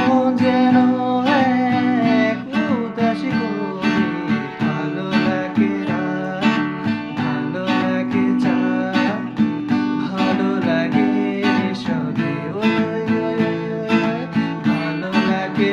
মন যেন এক উদাসী গভীর। ভালো লাগে রাত, ভালো লাগে চাঁদ, ভালো লাগে সবে ভালো লাগে